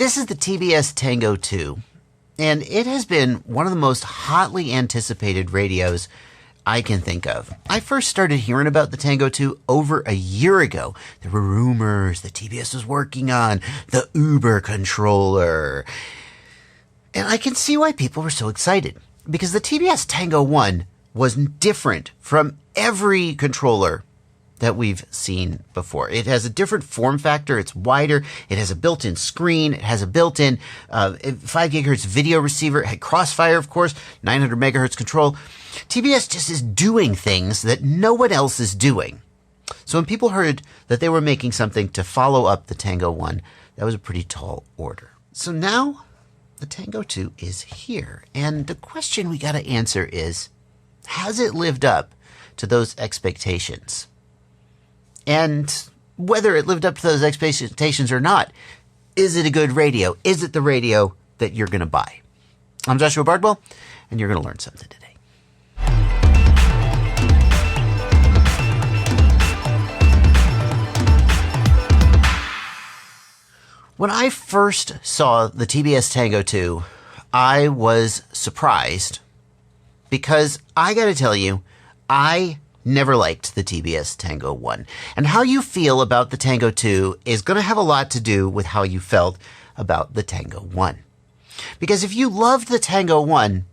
This is the TBS Tango 2, and it has been one of the most hotly anticipated radios I can think of. I first started hearing about the Tango 2 over a year ago. There were rumors that TBS was working on the Uber controller. And I can see why people were so excited, because the TBS Tango 1 was different from every controller that we've seen before. It has a different form factor. It's wider. It has a built-in screen. It has a built-in 5 gigahertz video receiver. It had Crossfire, of course, 900 megahertz control. TBS just is doing things that no one else is doing. So when people heard that they were making something to follow up the Tango 1, that was a pretty tall order. So now the Tango 2 is here. And the question we got to answer is, has it lived up to those expectations? And whether it lived up to those expectations or not, is it a good radio? Is it the radio that you're going to buy? I'm Joshua Bardwell, and you're going to learn something today. When I first saw the TBS Tango 2, I was surprised because I got to tell you, I never liked the TBS Tango 1. And how you feel about the Tango 2 is going to have a lot to do with how you felt about the Tango 1. Because if you loved the Tango 1,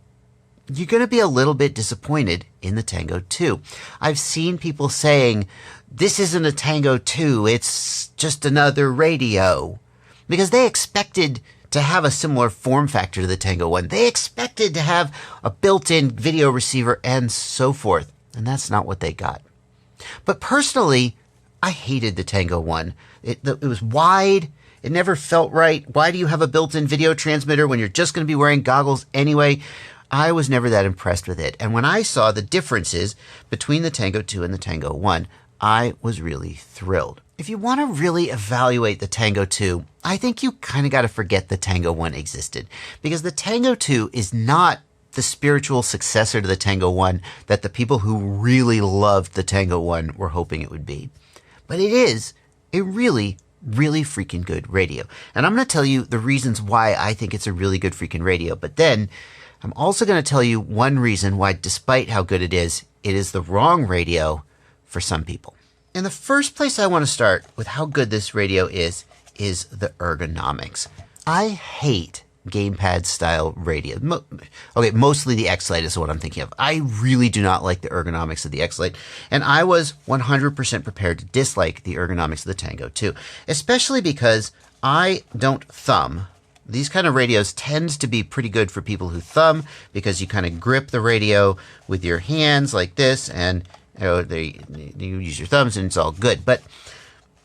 you're going to be a little bit disappointed in the Tango 2. I've seen people saying, this isn't a Tango 2, it's just another radio. Because they expected to have a similar form factor to the Tango 1. They expected to have a built-in video receiver and so forth. And that's not what they got. But personally, I hated the Tango 1. It was wide. It never felt right. Why do you have a built-in video transmitter when you're just going to be wearing goggles anyway? I was never that impressed with it. And when I saw the differences between the Tango 2 and the Tango 1, I was really thrilled. If you want to really evaluate the Tango 2, I think you kind of got to forget the Tango 1 existed. Because the Tango 2 is not the spiritual successor to the Tango 1 that the people who really loved the Tango 1 were hoping it would be. But it is a really, really freaking good radio. And I'm going to tell you the reasons why I think it's a really good freaking radio. But then I'm also going to tell you one reason why, despite how good it is the wrong radio for some people. And the first place I want to start with how good this radio is the ergonomics. I hate gamepad style radio. Mostly the X-Lite is what I'm thinking of. I really do not like the ergonomics of the X-Lite, and I was 100% prepared to dislike the ergonomics of the Tango 2, especially because I don't thumb. These kind of radios tend to be pretty good for people who thumb, because you kind of grip the radio with your hands like this, and you use your thumbs and it's all good. But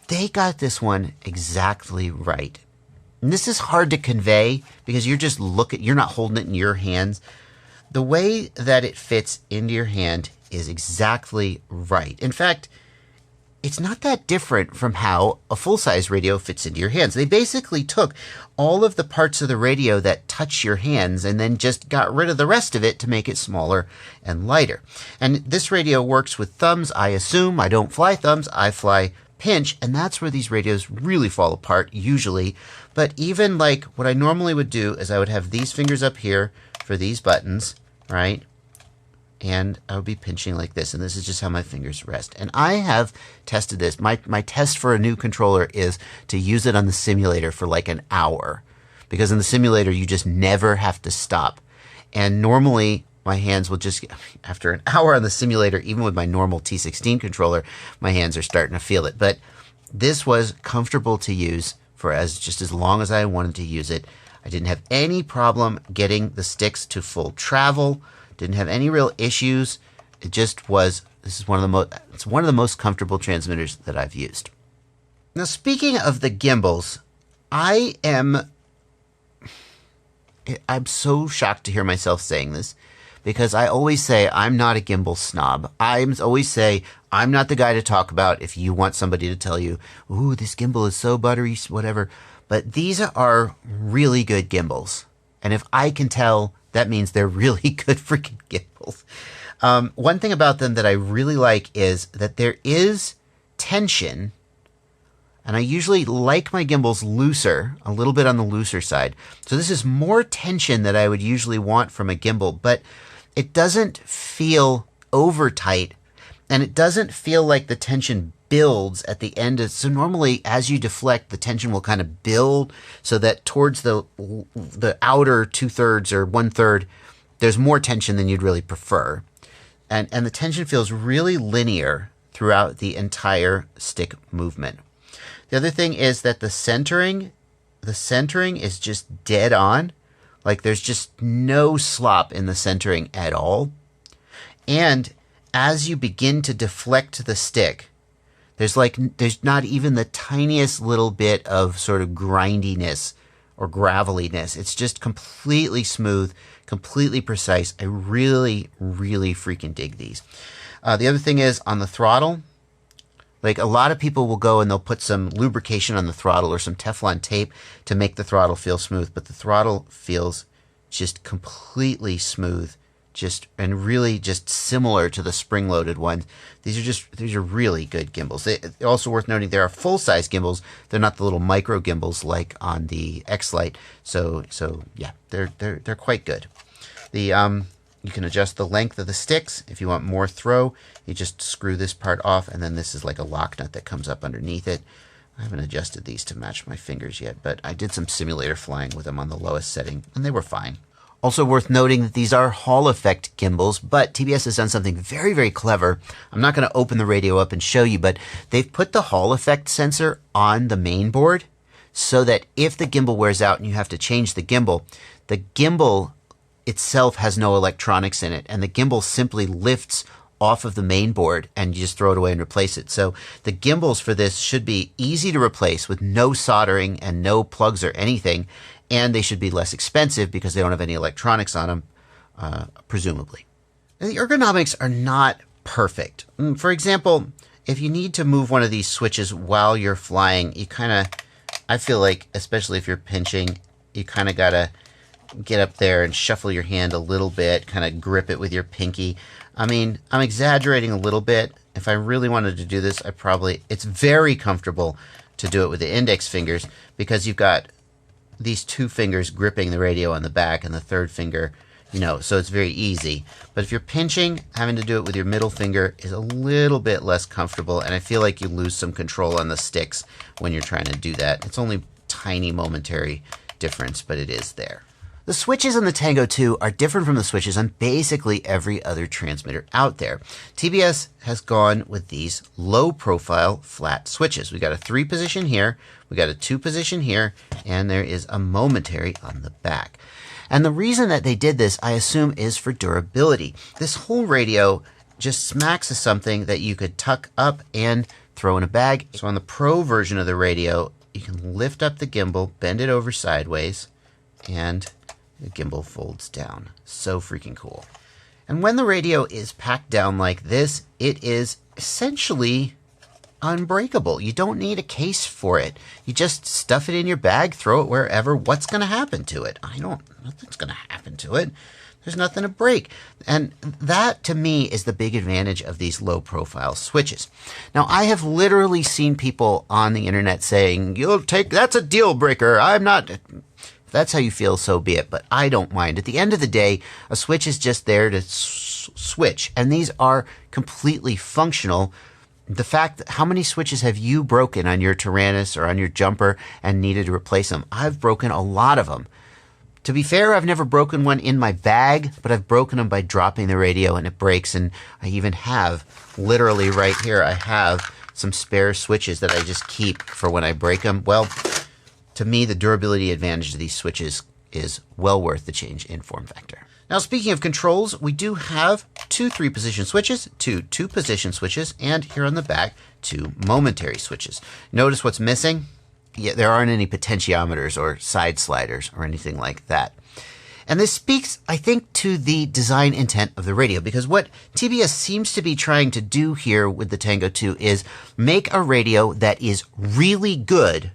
they got this one exactly right. And this is hard to convey because you're not holding it in your hands. The way that it fits into your hand is exactly right. In fact, it's not that different from how a full-size radio fits into your hands. They basically took all of the parts of the radio that touch your hands and then just got rid of the rest of it to make it smaller and lighter. And this radio works with thumbs, I assume. I don't fly thumbs, I fly pinch, and that's where these radios really fall apart, usually. But even like what I normally would do is I would have these fingers up here for these buttons, right? And I would be pinching like this, and this is just how my fingers rest. And I have tested this. My test for a new controller is to use it on the simulator for like an hour. Because in the simulator, you just never have to stop. And normally, my hands will just, after an hour on the simulator, even with my normal T16 controller, my hands are starting to feel it. But this was comfortable to use for just as long as I wanted to use it. I didn't have any problem getting the sticks to full travel. Didn't have any real issues. It just was, it's one of the most comfortable transmitters that I've used. Now, speaking of the gimbals, I'm so shocked to hear myself saying this, because I always say I'm not a gimbal snob. I always say I'm not the guy to talk about if you want somebody to tell you, ooh, this gimbal is so buttery, whatever. But these are really good gimbals. And if I can tell, that means they're really good freaking gimbals. One thing about them that I really like is that there is tension And I usually like my gimbals looser, a little bit on the looser side. So this is more tension than I would usually want from a gimbal, but it doesn't feel over tight, and it doesn't feel like the tension builds at the end. So normally as you deflect, the tension will kind of build so that towards the outer 2/3 or 1/3, there's more tension than you'd really prefer. And the tension feels really linear throughout the entire stick movement. The other thing is that the centering is just dead on. Like there's just no slop in the centering at all. And as you begin to deflect the stick, there's not even the tiniest little bit of sort of grindiness or graveliness. It's just completely smooth, completely precise. I really, really freaking dig these. The other thing is on the throttle, like a lot of people will go and they'll put some lubrication on the throttle or some Teflon tape to make the throttle feel smooth, but the throttle feels just completely smooth, and really just similar to the spring-loaded ones. These are really good gimbals. They're also worth noting there are full-size gimbals. They're not the little micro gimbals like on the X-Lite. So yeah, they're quite good. You can adjust the length of the sticks. If you want more throw, you just screw this part off, and then this is like a lock nut that comes up underneath it. I haven't adjusted these to match my fingers yet, but I did some simulator flying with them on the lowest setting, and they were fine. Also worth noting that these are Hall effect gimbals, but TBS has done something very, very clever. I'm not going to open the radio up and show you, but they've put the Hall effect sensor on the main board so that if the gimbal wears out and you have to change the gimbal itself has no electronics in it, and the gimbal simply lifts off of the main board and you just throw it away and replace it. So the gimbals for this should be easy to replace with no soldering and no plugs or anything, and they should be less expensive because they don't have any electronics on them, presumably. And the ergonomics are not perfect. For example, if you need to move one of these switches while you're flying, I feel like, especially if you're pinching, you kind of gotta get up there and shuffle your hand a little bit, kind of grip it with your pinky. I mean, I'm exaggerating a little bit. If I really wanted to do this, it's very comfortable to do it with the index fingers because you've got these two fingers gripping the radio on the back and the third finger, so it's very easy. But if you're pinching, having to do it with your middle finger is a little bit less comfortable, and I feel like you lose some control on the sticks when you're trying to do that. It's only tiny momentary difference, but it is there. The switches on the Tango 2 are different from the switches on basically every other transmitter out there. TBS has gone with these low-profile flat switches. We got a 3-position here, we got a 2-position here, and there is a momentary on the back. And the reason that they did this, I assume, is for durability. This whole radio just smacks of something that you could tuck up and throw in a bag. So on the Pro version of the radio, you can lift up the gimbal, bend it over sideways, and the gimbal folds down. So freaking cool. And when the radio is packed down like this, it is essentially unbreakable. You don't need a case for it. You just stuff it in your bag, throw it wherever. What's going to happen to it? Nothing's going to happen to it. There's nothing to break. And that, to me, is the big advantage of these low-profile switches. Now, I have literally seen people on the internet saying, that's a deal breaker. If that's how you feel, so be it, but I don't mind. At the end of the day, a switch is just there to switch, and these are completely functional. The fact that how many switches have you broken on your Tyrannus or on your Jumper and needed to replace them? I've broken a lot of them. To be fair, I've never broken one in my bag, but I've broken them by dropping the radio and it breaks, and I even have, literally right here, I have some spare switches that I just keep for when I break them. Well, to me, the durability advantage of these switches is well worth the change in form factor. Now, speaking of controls, we do have 2 3-position switches, 2 2-position switches, and here on the back, 2 momentary switches. Notice what's missing? Yeah, there aren't any potentiometers or side sliders or anything like that. And this speaks, I think, to the design intent of the radio, because what TBS seems to be trying to do here with the Tango 2 is make a radio that is really good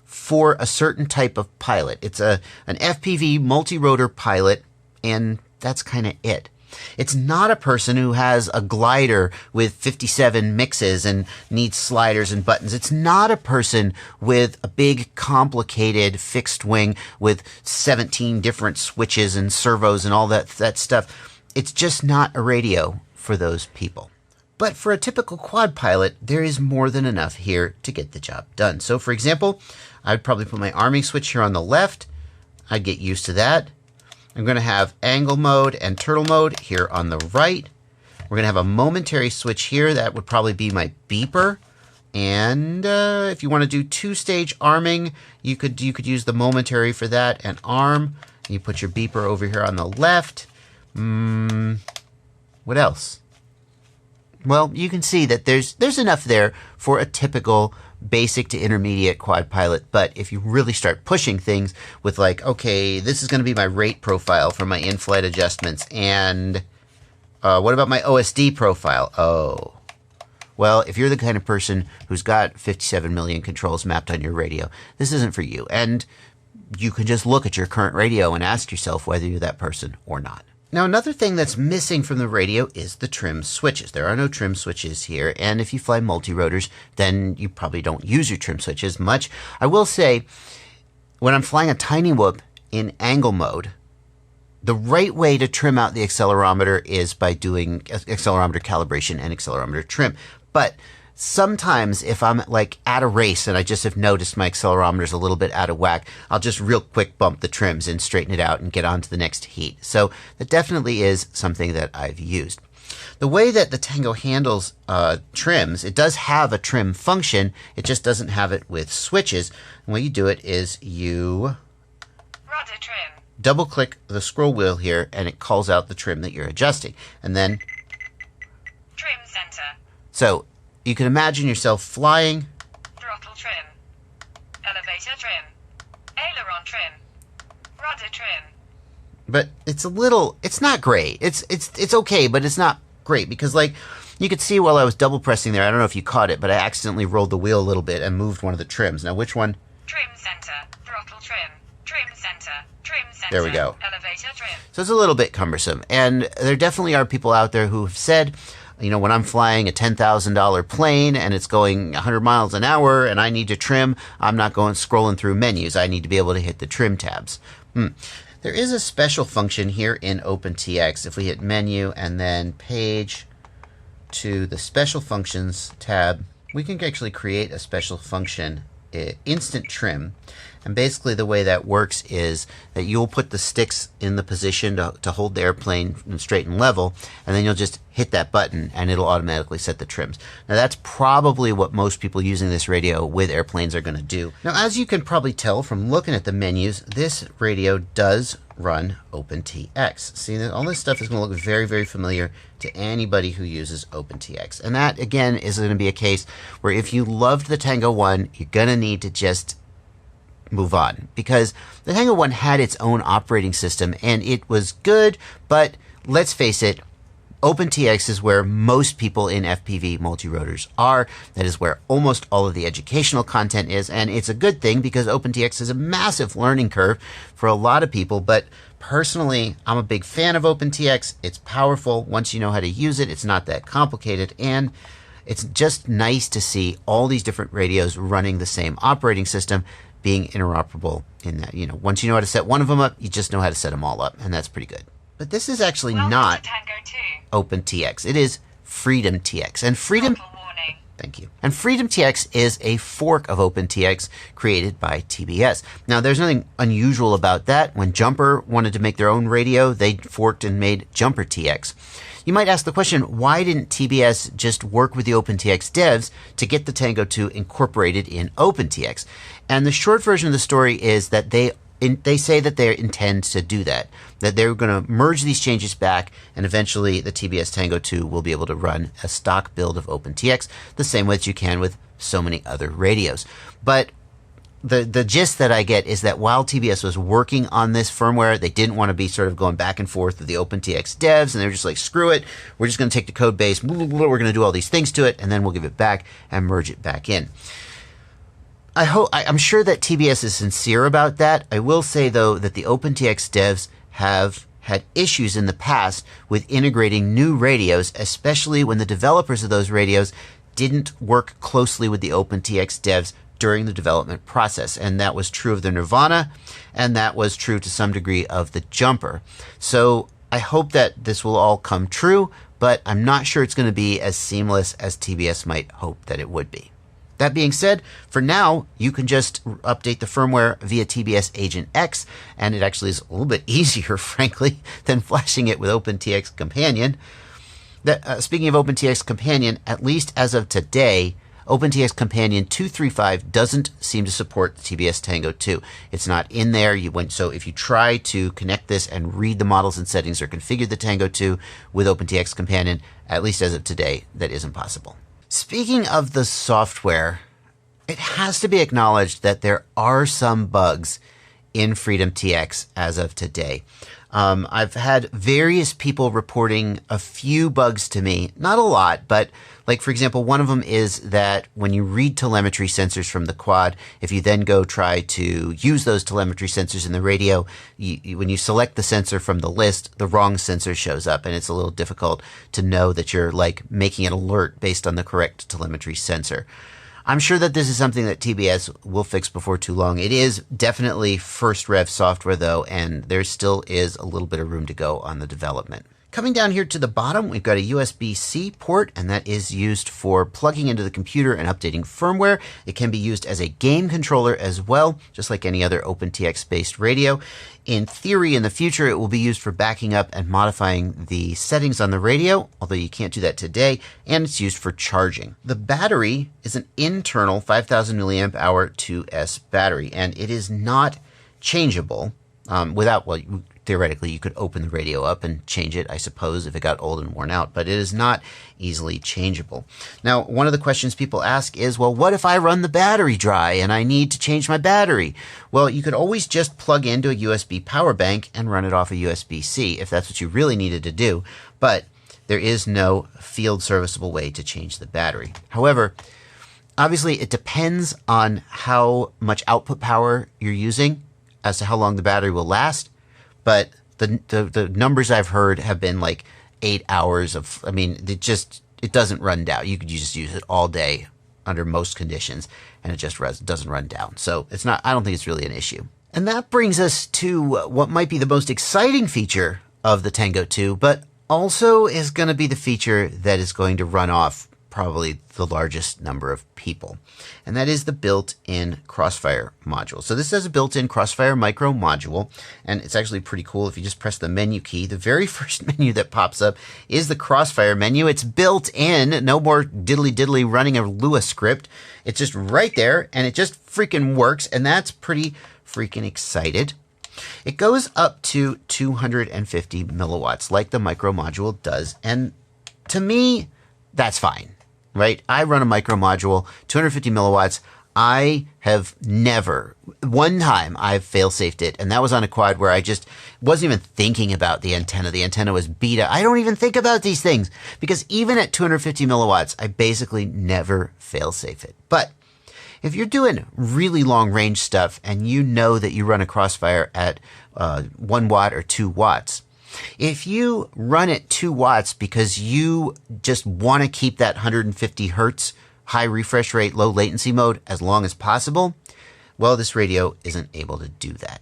for a certain type of pilot. It's an FPV multi-rotor pilot, and that's kind of it. It's not a person who has a glider with 57 mixes and needs sliders and buttons. It's not a person with a big, complicated fixed wing with 17 different switches and servos and all that stuff. It's just not a radio for those people. But for a typical quad pilot, there is more than enough here to get the job done. So for example, I'd probably put my arming switch here on the left. I'd get used to that. I'm going to have angle mode and turtle mode here on the right. We're going to have a momentary switch here. That would probably be my beeper. And if you want to do two-stage arming, you could use the momentary for that and arm. You put your beeper over here on the left. What else? Well, you can see that there's enough there for a typical basic to intermediate quad pilot. But if you really start pushing things with like, okay, this is going to be my rate profile for my in-flight adjustments. And what about my OSD profile? Oh, well, if you're the kind of person who's got 57 million controls mapped on your radio, this isn't for you. And you can just look at your current radio and ask yourself whether you're that person or not. Now, another thing that's missing from the radio is the trim switches. There are no trim switches here, and if you fly multi-rotors, then you probably don't use your trim switches much. I will say, when I'm flying a tiny whoop in angle mode, the right way to trim out the accelerometer is by doing accelerometer calibration and accelerometer trim. But sometimes if I'm like at a race and I just have noticed my accelerometer's a little bit out of whack, I'll just real quick bump the trims and straighten it out and get on to the next heat. So that definitely is something that I've used. The way that the Tango handles trims, it does have a trim function. It just doesn't have it with switches. And the way you do it is you rudder trim. Double click the scroll wheel here and it calls out the trim that you're adjusting. And then trim center. So you can imagine yourself flying. Throttle trim. Elevator trim. Aileron trim. Rudder trim. But it's not great. It's okay, but it's not great because like you could see while I was double pressing there, I don't know if you caught it, but I accidentally rolled the wheel a little bit and moved one of the trims. Now which one? Trim center. Throttle trim. Trim center. Trim center. There we go. Elevator trim. So it's a little bit cumbersome. And there definitely are people out there who have said, you know, when I'm flying a $10,000 plane and it's going 100 miles an hour and I need to trim, I'm not going scrolling through menus. I need to be able to hit the trim tabs. There is a special function here in OpenTX. If we hit menu and then page to the special functions tab, we can actually create a special function, instant trim. And basically the way that works is that you'll put the sticks in the position to hold the airplane straight and level, and then you'll just hit that button and it'll automatically set the trims. Now that's probably what most people using this radio with airplanes are going to do. Now as you can probably tell from looking at the menus, this radio does run OpenTX. See, all this stuff is going to look very, very familiar to anybody who uses OpenTX. And that, again, is going to be a case where if you loved the Tango 1, you're going to need to just move on, because the Tango 1 had its own operating system and it was good, but let's face it, OpenTX is where most people in FPV multirotors are. That is where almost all of the educational content is, and it's a good thing because OpenTX is a massive learning curve for a lot of people, but personally, I'm a big fan of OpenTX. It's powerful. Once you know how to use it, it's not that complicated, and it's just nice to see all these different radios running the same operating system, being interoperable in that, you know, once you know how to set one of them up, you just know how to set them all up, and that's pretty good. But this is actually not OpenTX. It is FreedomTX. And Thank you. And FreedomTX is a fork of OpenTX created by TBS. Now, there's nothing unusual about that. When Jumper wanted to make their own radio, they forked and made Jumper TX. You might ask the question, why didn't TBS just work with the OpenTX devs to get the Tango 2 incorporated in OpenTX? And the short version of the story is that they say that they intend to do that they're going to merge these changes back, and eventually the TBS Tango 2 will be able to run a stock build of OpenTX the same way that you can with so many other radios. But the gist that I get is that while TBS was working on this firmware, they didn't want to be sort of going back and forth with the OpenTX devs, and they were just like, screw it, we're just going to take the code base, we're going to do all these things to it, and then we'll give it back and merge it back in. I'm sure that TBS is sincere about that. I will say, though, that the OpenTX devs have had issues in the past with integrating new radios, especially when the developers of those radios didn't work closely with the OpenTX devs during the development process. And that was true of the Nirvana, and that was true to some degree of the Jumper. So I hope that this will all come true, but I'm not sure it's going to be as seamless as TBS might hope that it would be. That being said, for now, you can just update the firmware via TBS Agent X, and it actually is a little bit easier, frankly, than flashing it with OpenTX Companion. Speaking of OpenTX Companion, at least as of today, OpenTX Companion 235 doesn't seem to support the TBS Tango 2. It's not in there. So if you try to connect this and read the models and settings or configure the Tango 2 with OpenTX Companion, at least as of today, that isn't possible. Speaking of the software, it has to be acknowledged that there are some bugs in Freedom TX as of today. I've had various people reporting a few bugs to me, not a lot, but like, for example, one of them is that when you read telemetry sensors from the quad, if you then go try to use those telemetry sensors in the radio, when you select the sensor from the list, the wrong sensor shows up, and it's a little difficult to know that you're like making an alert based on the correct telemetry sensor. I'm sure that this is something that TBS will fix before too long. It is definitely first rev software, though, and there still is a little bit of room to go on the development. Coming down here to the bottom, we've got a USB-C port, and that is used for plugging into the computer and updating firmware. It can be used as a game controller as well, just like any other OpenTX-based radio. In theory, in the future, it will be used for backing up and modifying the settings on the radio, although you can't do that today, and it's used for charging. The battery is an internal 5,000 milliamp hour 2S battery, and it is not changeable theoretically, you could open the radio up and change it, I suppose, if it got old and worn out, but it is not easily changeable. Now, one of the questions people ask is, well, what if I run the battery dry and I need to change my battery? Well, you could always just plug into a USB power bank and run it off a USB-C if that's what you really needed to do, but there is no field serviceable way to change the battery. However, obviously, it depends on how much output power you're using as to how long the battery will last. But the numbers I've heard have been like 8 hours of, it doesn't run down. You could just use it all day under most conditions, and it just doesn't run down. So I don't think it's really an issue. And that brings us to what might be the most exciting feature of the Tango 2, but also is going to be the feature that is going to run off probably the largest number of people. And that is the built-in Crossfire module. So this has a built-in Crossfire micro module, and it's actually pretty cool. If you just press the menu key, the very first menu that pops up is the Crossfire menu. It's built in, no more diddly running a Lua script. It's just right there, and it just freaking works, and that's pretty freaking excited. It goes up to 250 milliwatts, like the micro module does, and to me, that's fine. Right? I run a micro module, 250 milliwatts. I have never, one time I've fail-safed it, and that was on a quad where I just wasn't even thinking about the antenna. The antenna was beta. I don't even think about these things because even at 250 milliwatts, I basically never fail-safe it. But if you're doing really long-range stuff and you know that you run a Crossfire at 1 watt or 2 watts, if you run it 2 watts because you just want to keep that 150 hertz high refresh rate, low latency mode as long as possible, well, this radio isn't able to do that.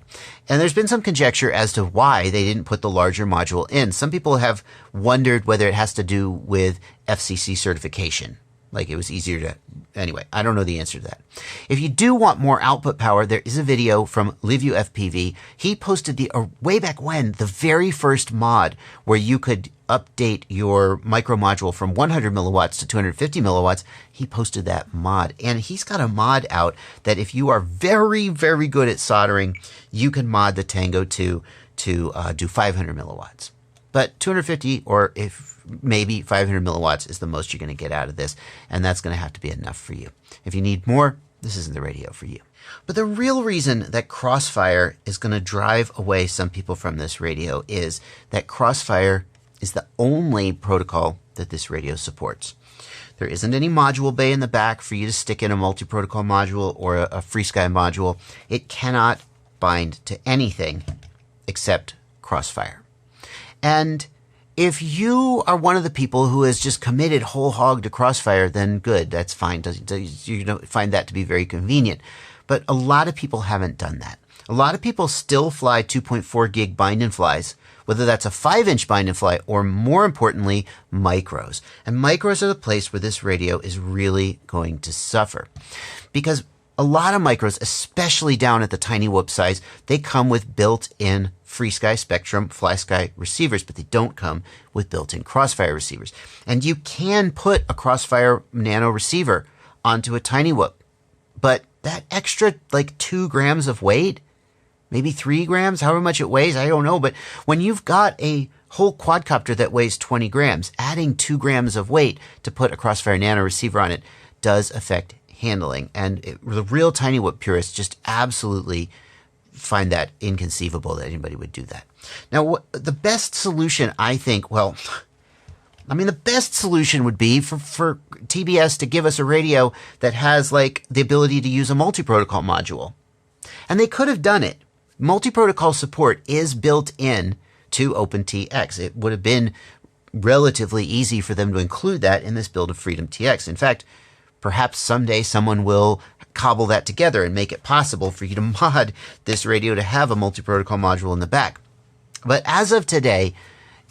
And there's been some conjecture as to why they didn't put the larger module in. Some people have wondered whether it has to do with FCC certification. Like it was easier to, anyway, I don't know the answer to that. If you do want more output power, there is a video from Liveu FPV. He posted way back when, the very first mod where you could update your micro module from 100 milliwatts to 250 milliwatts. He posted that mod, and he's got a mod out that if you are very, very good at soldering, you can mod the Tango 2 to do 500 milliwatts. But 250 or maybe 500 milliwatts is the most you're going to get out of this, and that's going to have to be enough for you. If you need more, this isn't the radio for you. But the real reason that Crossfire is going to drive away some people from this radio is that Crossfire is the only protocol that this radio supports. There isn't any module bay in the back for you to stick in a multi-protocol module or a FreeSky module. It cannot bind to anything except Crossfire. And if you are one of the people who has just committed whole hog to Crossfire, then good, that's fine. You don't find that to be very convenient. But a lot of people haven't done that. A lot of people still fly 2.4 gig bind and flies, whether that's a 5-inch bind and fly or, more importantly, micros. And micros are the place where this radio is really going to suffer. Because a lot of micros, especially down at the tiny whoop size, they come with built-in FreeSky Spectrum FlySky receivers, but they don't come with built-in Crossfire receivers. And you can put a Crossfire Nano receiver onto a tiny whoop, but that extra 2 grams of weight, maybe 3 grams, however much it weighs, I don't know. But when you've got a whole quadcopter that weighs 20 grams, adding 2 grams of weight to put a Crossfire Nano receiver on it does affect handling. And the real tiny whoop purists just absolutely find that inconceivable that anybody would do that. Now, the best solution, I think, the best solution would be for TBS to give us a radio that has the ability to use a multi-protocol module. And they could have done it. Multi-protocol support is built in to OpenTX. It would have been relatively easy for them to include that in this build of Freedom TX. In fact, perhaps someday someone will cobble that together and make it possible for you to mod this radio to have a multi-protocol module in the back. But as of today,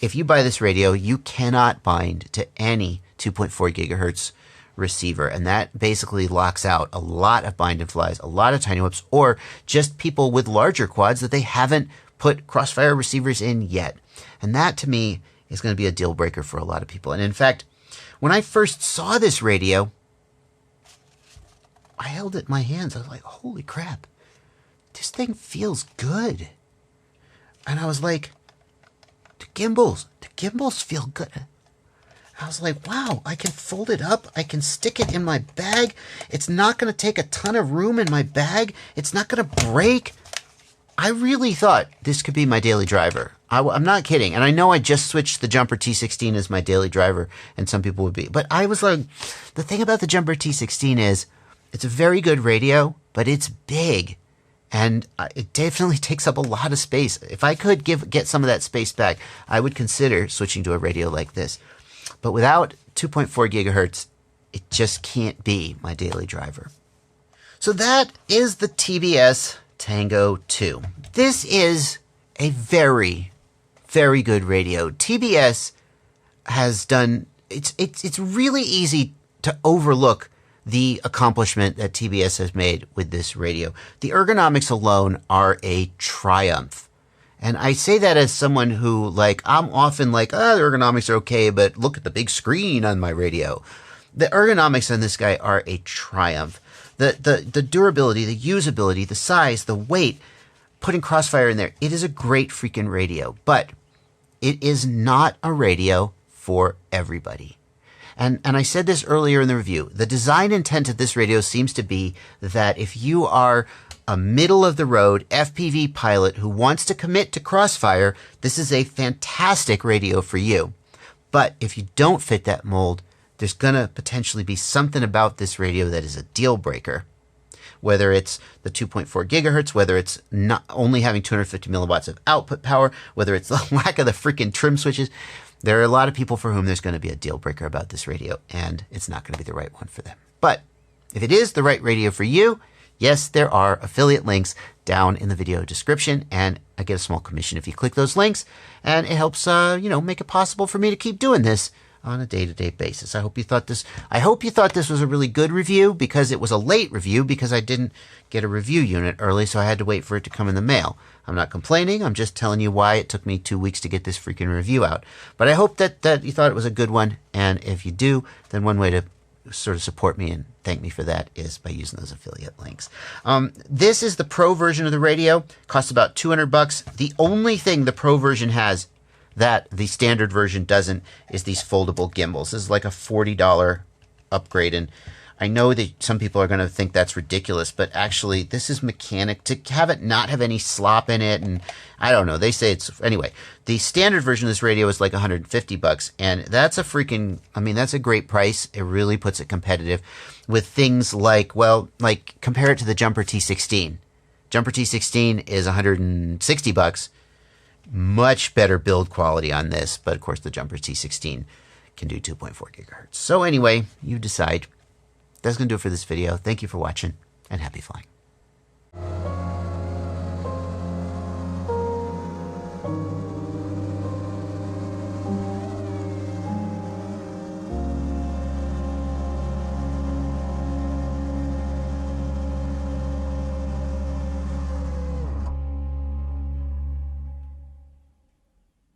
if you buy this radio, you cannot bind to any 2.4 gigahertz receiver. And that basically locks out a lot of bind and flies, a lot of tiny whoops, or just people with larger quads that they haven't put Crossfire receivers in yet. And that, to me, is going to be a deal breaker for a lot of people. And in fact, when I first saw this radio, I held it in my hands. I was like, holy crap, this thing feels good. And I was like, the gimbals feel good. I was like, wow, I can fold it up. I can stick it in my bag. It's not going to take a ton of room in my bag. It's not going to break. I really thought this could be my daily driver. I'm not kidding. And I know I just switched the Jumper T16 as my daily driver, and some people would be. But I was like, the thing about the Jumper T16 is it's a very good radio, but it's big. And it definitely takes up a lot of space. If I could get some of that space back, I would consider switching to a radio like this. But without 2.4 gigahertz, it just can't be my daily driver. So that is the TBS Tango 2. This is a very, very good radio. TBS has done, it's really easy to overlook the accomplishment that TBS has made with this radio. The ergonomics alone are a triumph. And I say that as someone who, I'm often the ergonomics are okay, but look at the big screen on my radio. The ergonomics on this guy are a triumph. The durability, the usability, the size, the weight, putting Crossfire in there, it is a great freaking radio. But it is not a radio for everybody. And I said this earlier in the review. The design intent of this radio seems to be that if you are a middle-of-the-road FPV pilot who wants to commit to Crossfire, this is a fantastic radio for you. But if you don't fit that mold, there's going to potentially be something about this radio that is a deal breaker. Whether it's the 2.4 gigahertz, whether it's not only having 250 milliwatts of output power, whether it's the lack of the freaking trim switches. There are a lot of people for whom there's going to be a deal breaker about this radio, and it's not going to be the right one for them. But if it is the right radio for you, yes, there are affiliate links down in the video description, and I get a small commission if you click those links, and it helps, make it possible for me to keep doing this on a day-to-day basis. I hope you thought this was a really good review, because it was a late review because I didn't get a review unit early, so I had to wait for it to come in the mail. I'm not complaining. I'm just telling you why it took me 2 weeks to get this freaking review out. But I hope that you thought it was a good one, and if you do, then one way to sort of support me and thank me for that is by using those affiliate links. This is the Pro version of the radio. Costs about $200. The only thing the Pro version has that the standard version doesn't is these foldable gimbals. This is like a $40 upgrade, and I know that some people are going to think that's ridiculous, but actually this is mechanic. To have it not have any slop in it, and I don't know, they say it's, anyway, the standard version of this radio is like $150, and that's a freaking, that's a great price. It really puts it competitive with things like, compare it to the Jumper T16. Jumper T16 is $160, Much better build quality on this, but of course the Jumper T16 can do 2.4 gigahertz. So anyway, you decide. That's going to do it for this video. Thank you for watching, and happy flying.